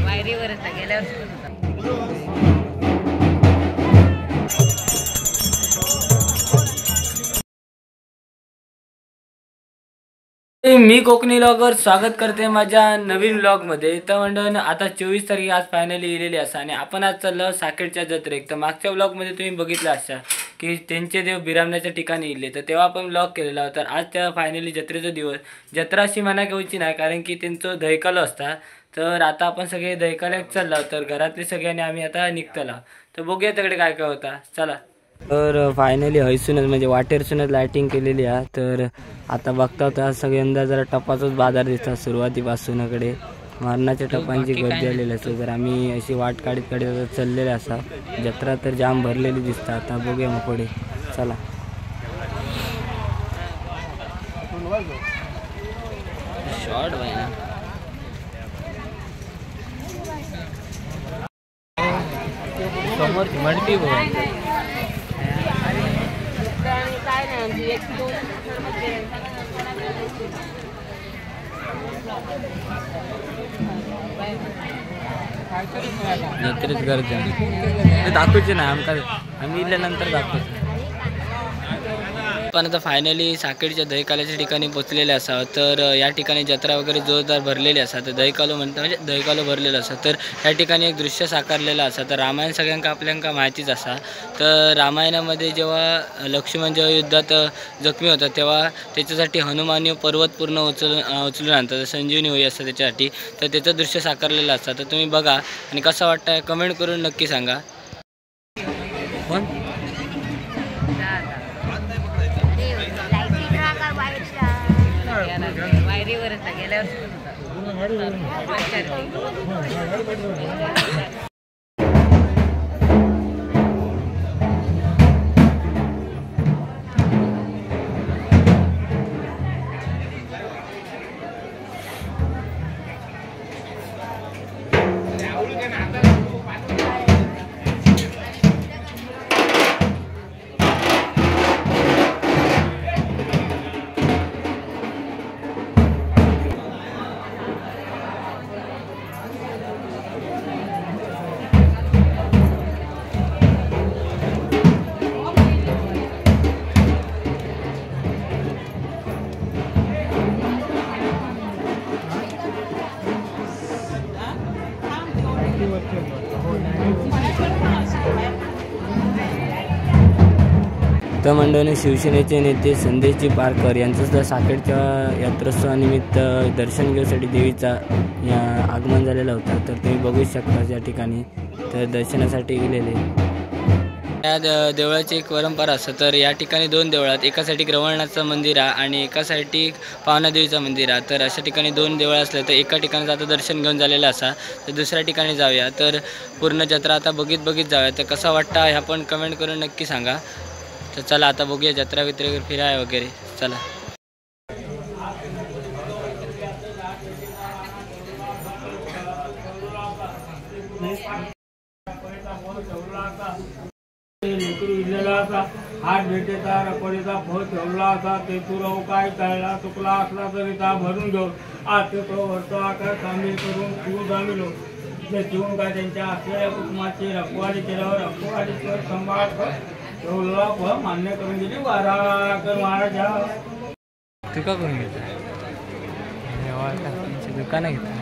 वायरीवरच गेल्यावर मी कोकणी व्लॉगवर स्वागत करते माझ्या नवीन व्लॉगमध्ये. तर मंडळींनो, आता 24 तारीख आज फायनली येलेली असा आणि आपण आज चाललो साकेडच्या जत्रेक. तर मागच्या व्लॉगमध्ये तुम्ही बघितलं असा की त्यांचे देव बिरामण्याच्या ठिकाणी येले, तर तेव्हा आपण व्लॉग केलेला होता. तर आज त्या फायनली जत्रेचा दिवस, जत्रा अशी म्हणा घ्यायची नाही कारण की त्यांचं दहीकालो असता. तर आता आपण सगळे दहीकाल्याक चाललो, तर घरातले सगळ्यांनी आम्ही आता निघतला. तर बघूया तिकडे काय काय होता, चला. तर फायनली हयसूनच म्हणजे वाटेरसूनच लायटिंग केलेली आहे. तर आता बघता होता सगळ्यांदा जरा टपाचाच बाजार दिसतात सुरुवातीपासूनकडे मारणाच्या टपांची गर्दी आलेली असते. तर आम्ही अशी वाट काढत काढत चाललेले असा. जत्रा तर जाम भरलेली दिसतात. आता बघूया मग पुढे, चला. शॉर्ट भाई समोर मडकी बघ. जत्रेत गर्दी दाखवचे ना आमका, आम्ही इल्यानंतर दाखवतो. पण आता फायनली साकेडच्या दहीकाल्याच्या ठिकाणी पोचलेले असावं. तर या ठिकाणी जत्रा वगैरे जोरदार भरलेली असा. तर दहीकालो म्हणतात म्हणजे दहीकालो भरलेला असा. तर या ठिकाणी एक दृश्य साकारलेलं असा. तर रामायण सगळ्यांका आपल्याला माहितीच असा. तर रामायणामध्ये जेव्हा लक्ष्मण जेव्हा युद्धात जखमी होता तेव्हा त्याच्यासाठी हनुमान पर्वत पूर्ण उचलून आणतात, संजीवनी होई असतं त्याच्यासाठी. तर त्याचं दृश्य साकारलेलं असतं. तर तुम्ही बघा आणि कसं वाटतं कमेंट करून नक्की सांगा. पण वायरीवरच गेल्यावर तर मंडळींनो, शिवसेनेचे नेते संदेशजी पारकर यांचं सुद्धा साकेडच्या यात्रोत्सवानिमित्त दर्शन घेण्यासाठी देवीचा या आगमन झालेला होता. तर तुम्ही बघू शकता या ठिकाणी तर दर्शनासाठी गेलेले. या देवळाची एक परंपरा असतं. तर या ठिकाणी दोन देवळात, एकासाठी ग्रवळनाथचं मंदिर आहे आणि एकासाठी पावनादेवीचं मंदिर आहे. तर अशा ठिकाणी दोन देवळं असलं तर एका ठिकाणी आता दर्शन घेऊन झालेलं असा. तर दुसऱ्या ठिकाणी जाऊया. तर पूर्ण जत्रा आता बघित जाऊया. तर कसा वाटतं ह्या पण कमेंट करून नक्की सांगा. तर चला आता बघूया जत्रा वित्रे फिराय वगैरे, चला. हात भेटेचा रकोडीचा फळ ठेवला असा. ते तुरव काय तळला चुकला असला तरी ता भरून घेऊन आज तो वरतो आकार सामील करून शिव जमिलो. शिवून काय त्यांच्या असलेल्या कुटुंबाची रखवाडी केल्यावर रखवाडीचं सांभाळ ठेवला फळ मान्य करून दिली. वारा कर महाराजा तुका करून घेता दुकानं घेता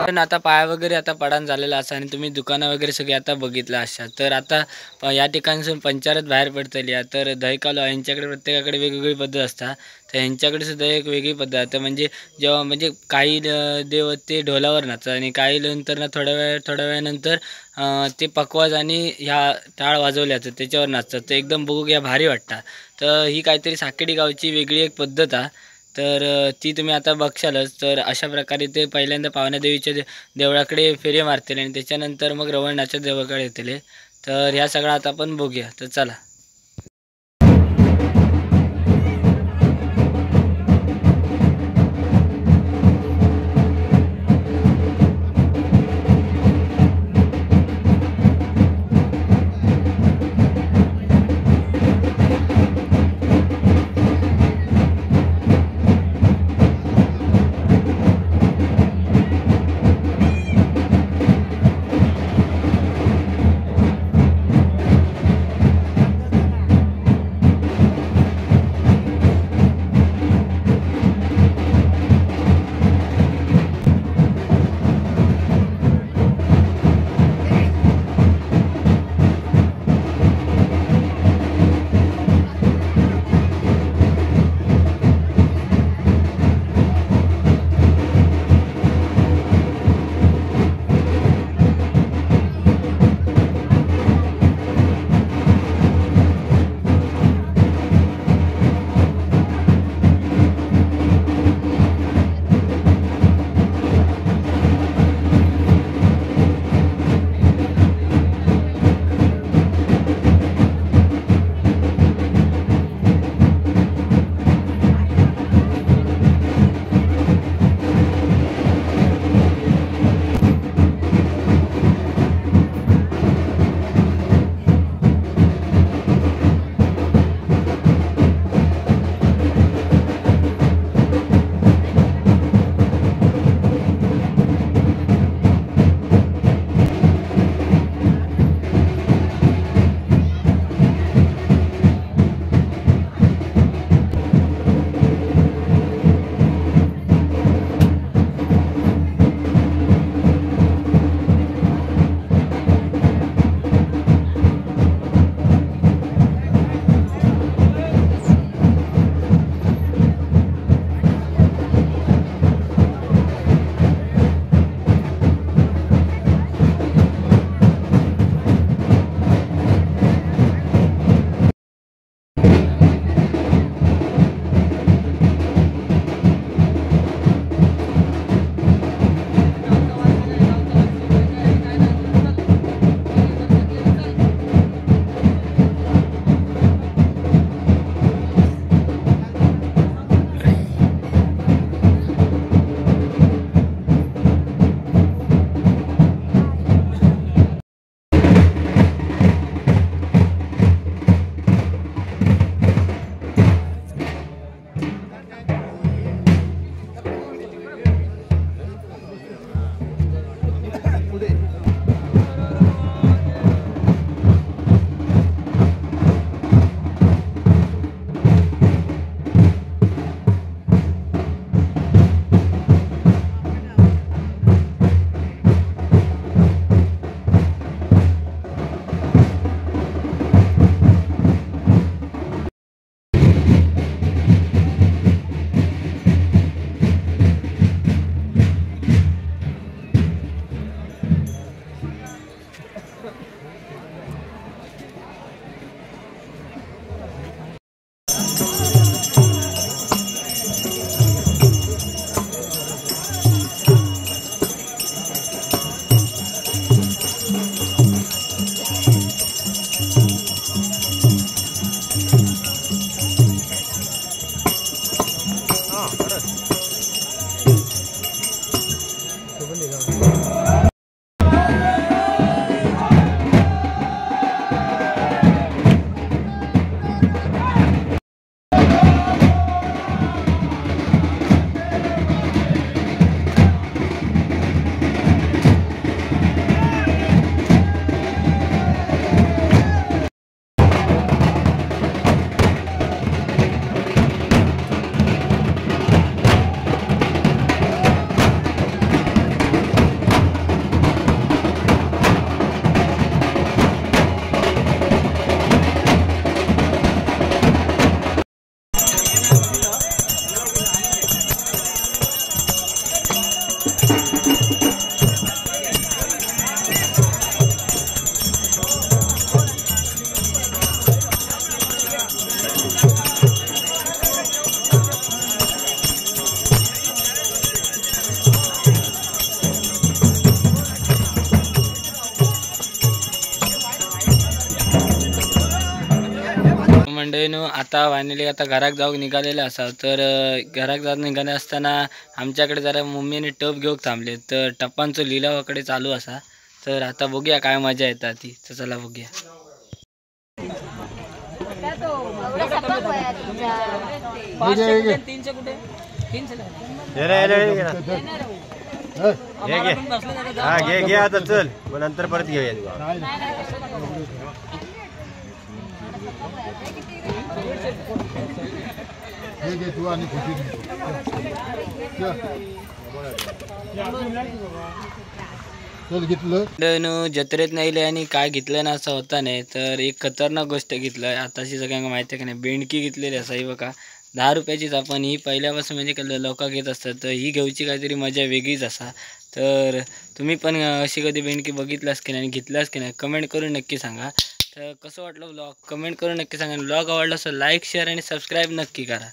पण आता पाय वगैरे आता पडान झालेला असा आणि तुम्ही दुकानं वगैरे सगळे आता बघितलं अशा. तर आता या ठिकाणसून पंचारत बाहेर पडतली आहे. तर दहीकालो यांच्याकडे प्रत्येकाकडे वेगवेगळी पद्धत असतात. तर यांच्याकडे सुद्धा एक वेगळी पद्धत आहे. म्हणजे जेव्हा म्हणजे काही देव ते ढोलावर नाचतात आणि काही नंतर ना थोड्या वेळानंतर ते पकवाज आणि ह्या टाळ वाजवल्या जातात त्याच्यावर नाचतात. तर एकदम बघू घ्या भारी वाटतं. तर ही काहीतरी साकेडी गावची वेगळी एक पद्धत आहे. तर ती तुम्ही आता बघशालच. तर अशा प्रकारे ते पहिल्यांदा पावनादेवीच्या देवळाकडे फेरी मारतील आणि त्याच्यानंतर मग रवळनाथच्या देवळाकडे येतील. तर ह्या सगळं आता आपण बघूया. तर चला. मंडळीनो आता फायनली आता घराक जाऊन निघालेलं असा. तर घराक जाऊन निघाले असताना आमच्याकडे जरा मम्मीने टप घेऊन थांबले. तर टप्पांचं लिलावाकडे चालू असा. तर आता बघूया काय मजा येतात ती. तर चला बघूया. घे आता चल मग नंतर परत घेऊया. तू आणि घेतलं जत्रेत नाही आणि काय घेतलं ना असं होता नाही. तर एक खतरनाक गोष्ट घेतलं आताशी सगळ्यांना माहिती आहे का नाही, बेंडकी घेतलेली असा. ही बघा 10 रुपयाचीच. आपण ही पहिल्यापासून म्हणजे लोक घेत असतात. तर ही घेऊची काहीतरी मजा वेगळीच असा. तर तुम्ही पण अशी कधी बेंडकी बघितलास की नाही आणि घेतलास की नाही कमेंट करून नक्की सांगा. तर कसं वाटलं व्लॉग कमेंट करून नक्की सांगा. व्लॉग आवडला असेल लाईक शेअर आणि सबस्क्राईब नक्की करा.